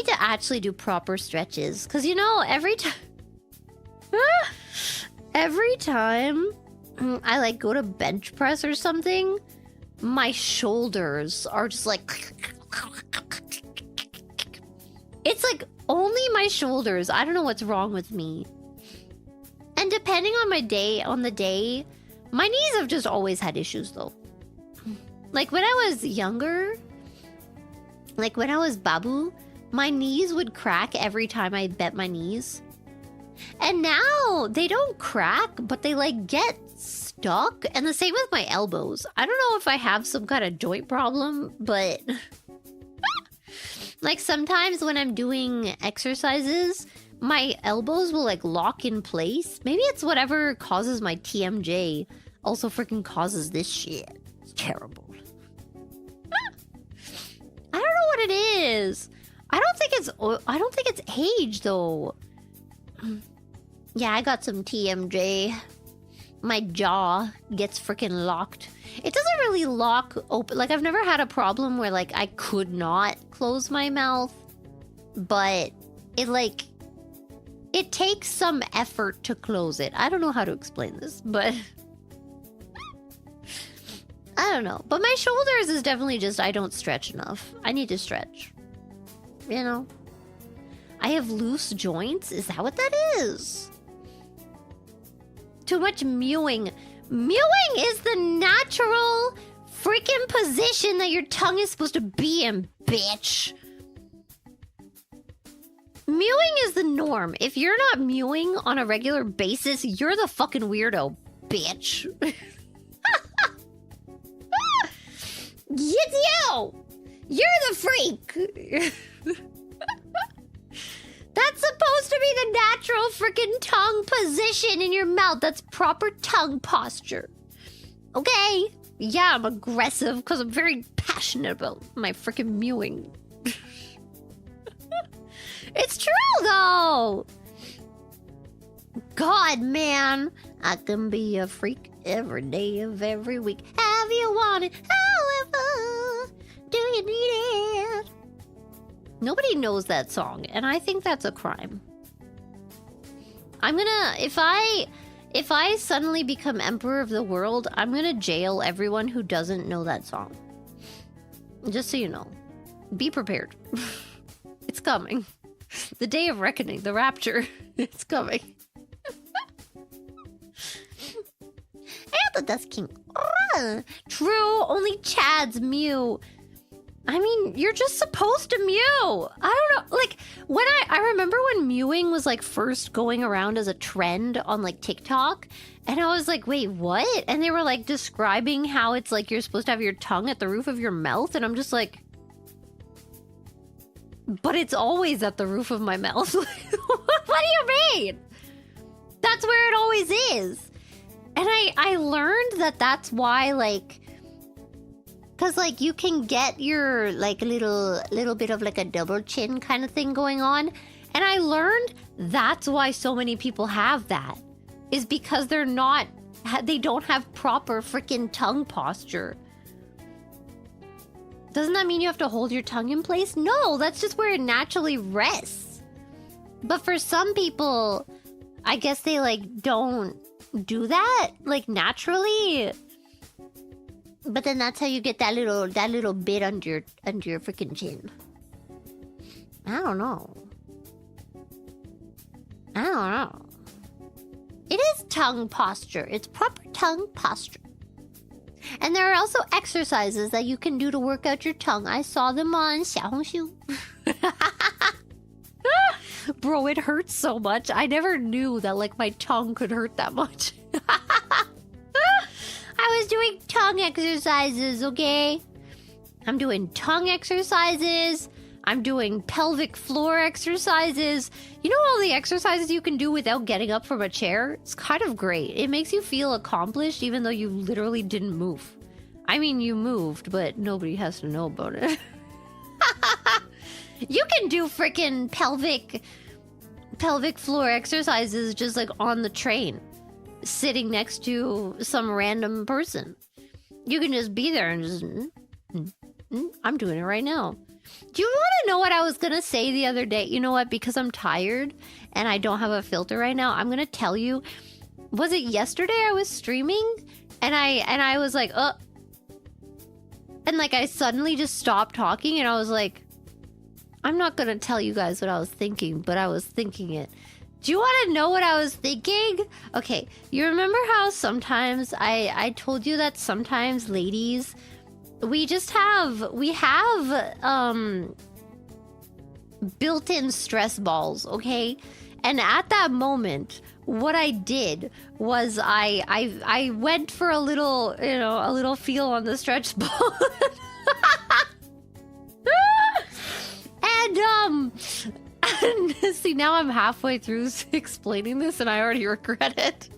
to actually do proper stretches. Because, you know, every time... every time I, like, go to bench press or something, my shoulders are just, like... It's, like, only my shoulders. I don't know what's wrong with me. And depending on my day, my knees have just always had issues, though. Like, when I was younger, like, when I was babu, my knees would crack every time I bent my knees. And now, they don't crack, but they, like, get stuck. And the same with my elbows. I don't know if I have some kind of joint problem, but... like, sometimes when I'm doing exercises, my elbows will, like, lock in place. Maybe it's whatever causes my TMJ also freaking causes this shit. It's terrible. I don't know what it is. I don't think it's age, though. Yeah, I got some TMJ. My jaw gets freaking locked. It doesn't really lock open. Like, I've never had a problem where, like, I could not close my mouth. But it, like... it takes some effort to close it. I don't know how to explain this, but... I don't know. But my shoulders is definitely just I don't stretch enough. I need to stretch. You know? I have loose joints? Is that what that is? Too much mewing. Mewing is the natural freaking position that your tongue is supposed to be in, bitch. Mewing is the norm. If you're not mewing on a regular basis, you're the fucking weirdo, bitch. It's you! You're the freak! That's supposed to be the natural freaking tongue position in your mouth. That's proper tongue posture. Okay? Yeah, I'm aggressive because I'm very passionate about my freaking mewing. It's true, though! God, man. I can be a freak every day of every week. Have you wanted, however, do you need it? Nobody knows that song, and I think that's a crime. I'm gonna... If I suddenly become emperor of the world, I'm gonna jail everyone who doesn't know that song. Just so you know. Be prepared. It's coming. The day of reckoning, the rapture. It's coming. And the Dust King. True, only Chads mew. I mean, you're just supposed to mew. I don't know. Like, when I remember when mewing was, like, first going around as a trend on, like, TikTok. And I was like, wait, what? And they were, like, describing how it's, like, you're supposed to have your tongue at the roof of your mouth. And I'm just like... but it's always at the roof of my mouth. What do you mean? That's where it always is. And I learned that that's why, like... because, like, you can get your, like, little bit of, like, a double chin kind of thing going on. And I learned that's why so many people have that. Is because they're not... they don't have proper freaking tongue posture. Doesn't that mean you have to hold your tongue in place? No, that's just where it naturally rests. But for some people, I guess they, like, don't do that, like, naturally. But then that's how you get that little bit under your freaking chin. I don't know. It is tongue posture. It's proper tongue posture. And there are also exercises that you can do to work out your tongue. I saw them on 小红书. Bro, it hurts so much. I never knew that, like, my tongue could hurt that much. I was doing tongue exercises, okay? I'm doing tongue exercises. I'm doing pelvic floor exercises. You know all the exercises you can do without getting up from a chair? It's kind of great. It makes you feel accomplished even though you literally didn't move. I mean, you moved, but nobody has to know about it. You can do freaking pelvic floor exercises just, like, on the train, sitting next to some random person. You can just be there and just... I'm doing it right now. Do you want to know what I was going to say the other day? You know what? Because I'm tired and I don't have a filter right now, I'm going to tell you. Was it yesterday I was streaming and I was like, and like I suddenly just stopped talking and I was like, I'm not going to tell you guys what I was thinking, but I was thinking it. Do you want to know what I was thinking? Okay, you remember how sometimes I told you that sometimes ladies, we have built-in stress balls, okay? And at that moment, what I did was I went for a little, a little feel on the stretch ball. And see, now I'm halfway through explaining this and I already regret it.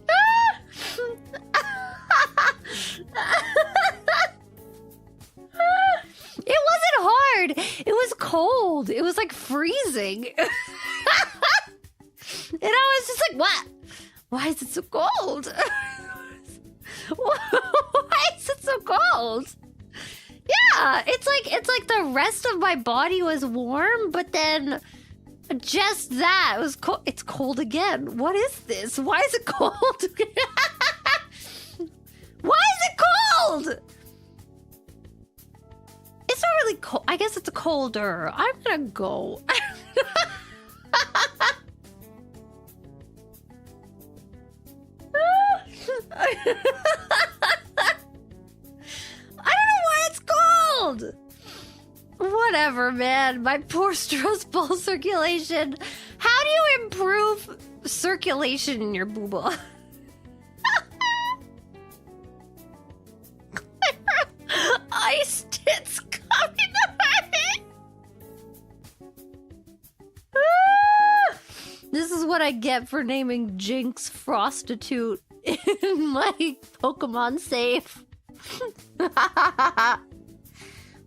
It wasn't hard. It was cold. It was like freezing. And I was just like, what? Why is it so cold? Why is it so cold? Yeah, it's like the rest of my body was warm, but then just that was cold. It's cold again. What is this? Why is it cold? Why is it cold? It's not really cold. I guess it's colder. I'm gonna go. I don't know why it's cold. Whatever, man. My poor stress ball circulation. How do you improve circulation in your booba? Ice tits coming at me. This is what I get for naming Jinx Prostitute in my Pokemon save.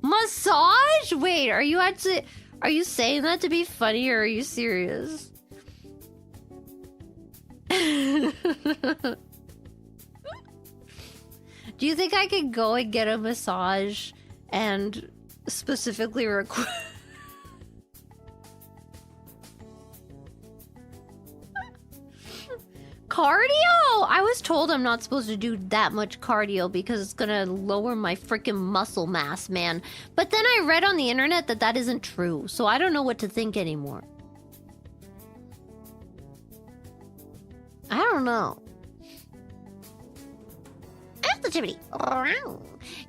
Massage? Wait, are you saying that to be funny or are you serious? Do you think I could go and get a massage and specifically request... Cardio? I was told I'm not supposed to do that much cardio because it's gonna lower my freaking muscle mass, man. But then I read on the internet that that isn't true, so I don't know what to think anymore. I don't know. Sensitivity.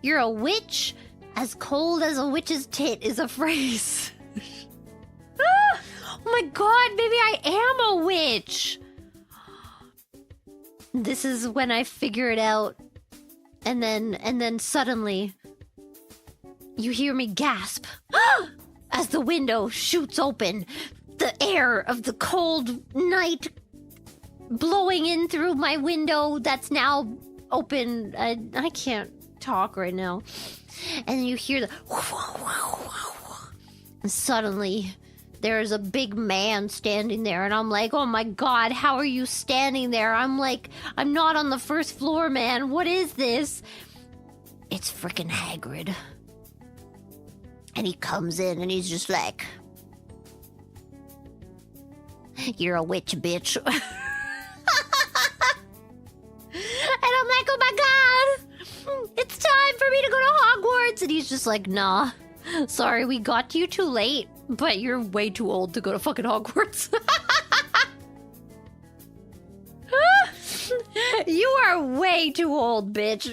You're a witch. As cold as a witch's tit is a phrase. Oh my god, maybe I am a witch. This is when I figure it out. And then suddenly you hear me gasp as the window shoots open. The air of the cold night blowing in through my window that's now open. I can't talk right now. And you hear the... And suddenly, there's a big man standing there. And I'm like, oh my god, how are you standing there? I'm like, I'm not on the first floor, man. What is this? It's frickin' Hagrid. And he comes in and he's just like... You're a witch, bitch. And I'm like, oh my god, it's time for me to go to Hogwarts. And he's just like, nah, sorry, we got you too late, but you're way too old to go to fucking Hogwarts. You are way too old, bitch.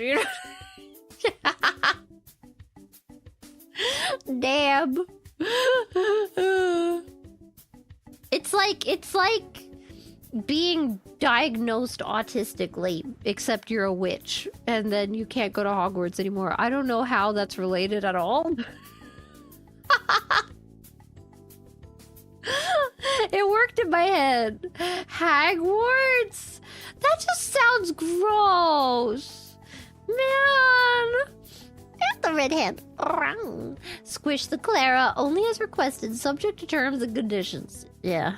Damn. It's like being diagnosed autistic late, except you're a witch, and then you can't go to Hogwarts anymore. I don't know how that's related at all. It worked in my head. Hogwarts? That just sounds gross. Man. There's the red hand. Squish the Clara only as requested, subject to terms and conditions. Yeah.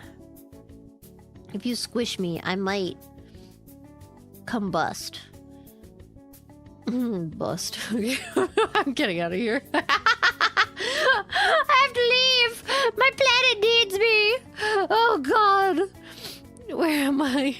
If you squish me, I might combust. Bust. I'm getting out of here. I have to leave. My planet needs me. Oh, God. Where am I?